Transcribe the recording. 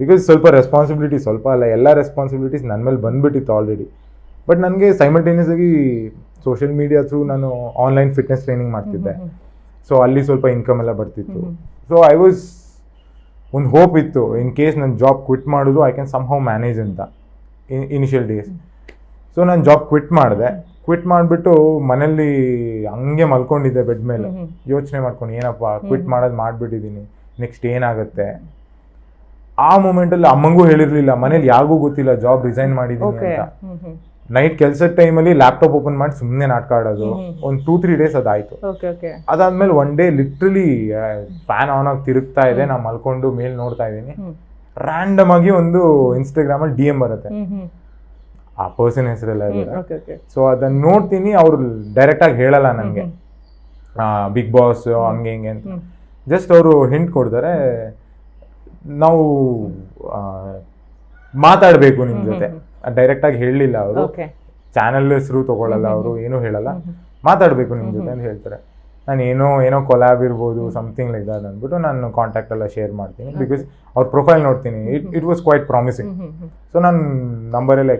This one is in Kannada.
ಬಿಕಾಸ್ ಸ್ವಲ್ಪ ರೆಸ್ಪಾನ್ಸಿಬಿಲಿಟಿ, ಸ್ವಲ್ಪ ಅಲ್ಲ ಎಲ್ಲ ರೆಸ್ಪಾನ್ಸಿಬಿಲಿಟೀಸ್ ನನ್ನ ಮೇಲೆ ಬಂದುಬಿಟ್ಟಿತ್ತು ಆಲ್ರೆಡಿ. ಬಟ್ ನನಗೆ ಸೈಮಲ್ಟೇನಿಯಸ್ ಆಗಿ ಸೋಷಿಯಲ್ ಮೀಡಿಯಾ ಥ್ರೂ ನಾನು ಆನ್ಲೈನ್ ಫಿಟ್ನೆಸ್ ಟ್ರೈನಿಂಗ್ ಮಾಡ್ತಿದ್ದೆ. ಸೊ ಅಲ್ಲಿ ಸ್ವಲ್ಪ ಇನ್ಕಮ್ ಎಲ್ಲ ಬರ್ತಿತ್ತು. ಸೊ ಐ ವಾಸ್ ಒಂದು ಹೋಪ್ ಇತ್ತು, ಇನ್ ಕೇಸ್ ನನ್ನ ಜಾಬ್ ಕ್ವಿಟ್ ಮಾಡಿದ್ರು I can somehow manage ಅಂತ ಇನಿಷಿಯಲ್ ಡೇಸ್. ಸೊ ನಾನು ಜಾಬ್ ಕ್ವಿಟ್ ಮಾಡಿದೆ. ಕ್ವಿಟ್ ಮಾಡಿಬಿಟ್ಟು ಮನೇಲಿ ಹಂಗೆ ಮಲ್ಕೊಂಡಿದ್ದೆ ಬೆಡ್ ಮೇಲೆ, ಯೋಚನೆ ಮಾಡ್ಕೊಂಡು ಏನಪ್ಪ ಕ್ವಿಟ್ ಮಾಡೋದು ಮಾಡಿಬಿಟ್ಟಿದ್ದೀನಿ, ನೆಕ್ಸ್ಟ್ ಏನಾಗುತ್ತೆ. ಆ ಮೂಮೆಂಟಲ್ಲಿ ಅಮ್ಮಂಗೂ ಹೇಳಿರಲಿಲ್ಲ, ಮನೇಲಿ ಯಾರಿಗೂ ಗೊತ್ತಿಲ್ಲ ಜಾಬ್ ರಿಸೈನ್ ಮಾಡಿದ್ದೀನಿ ಅಂತ. ನೈಟ್ ಕೆಲಸದ ಟೈಮಲ್ಲಿ ಲ್ಯಾಪ್ಟಾಪ್ ಓಪನ್ ಮಾಡಿ ಸುಮ್ಮನೆ ನಾಟಕ ಆಡೋದು. ಒಂದು 2-3 ಡೇಸ್ ಅದಾಯಿತು. ಅದಾದ್ಮೇಲೆ one day literally fan on ಆಗಿ ತಿರುಗ್ತಾ ಇದೆ, ನಾನು ಮಲ್ಕೊಂಡು ಮೇಲ್ ನೋಡ್ತಾ ಇದ್ದೀನಿ, ರ್ಯಾಂಡಮ್ ಆಗಿ ಒಂದು ಇನ್ಸ್ಟಾಗ್ರಾಮಲ್ಲಿ DM ಬರುತ್ತೆ, ಆ ಪರ್ಸನ್ ಹೆಸರೆಲ್ಲ ಇದೆ. ಸೊ ಅದನ್ನ ನೋಡ್ತೀನಿ, ಅವ್ರು ಡೈರೆಕ್ಟ್ ಆಗಿ ಹೇಳಲ್ಲ ನನಗೆ ಬಿಗ್ ಬಾಸ್ ಹಂಗೆ ಹಿಂಗೆ ಅಂತ. ಜಸ್ಟ್ ಅವರು ಹಿಂಟ್ ಕೊಡ್ತಾರೆ, ನಾವು ಮಾತಾಡಬೇಕು ನಿಮ್ಮ ಜೊತೆ. ಡೈರೆಕ್ಟ್ ಆಗಿ ಹೇಳಲಿಲ್ಲ ಅವರು, ಚಾನಲ್ ಹೆಸರು ತಗೊಳ್ಳಲ್ಲ ಅವರು, ಏನೂ ಹೇಳಲ್ಲ, ಮಾತಾಡಬೇಕು ನಿಮ್ಮ ಜೊತೆ ಅಂತ ಹೇಳ್ತಾರೆ. ನಾನು ಏನೋ ಕೊಲಾಬ್ ಇರ್ಬೋದು ಸಮಥಿಂಗ್ ಲೈಕ್ ದಟ್ ಅಂದ್ಬಿಟ್ಟು ನಾನು ಕಾಂಟ್ಯಾಕ್ಟ್ ಎಲ್ಲ ಶೇರ್ ಮಾಡ್ತೀನಿ. ಬಿಕಾಸ್ ಅವ್ರ ಪ್ರೊಫೈಲ್ ನೋಡ್ತೀನಿ, it was quite promising. So ನನ್ನ ನಂಬರೆಲ್ಲ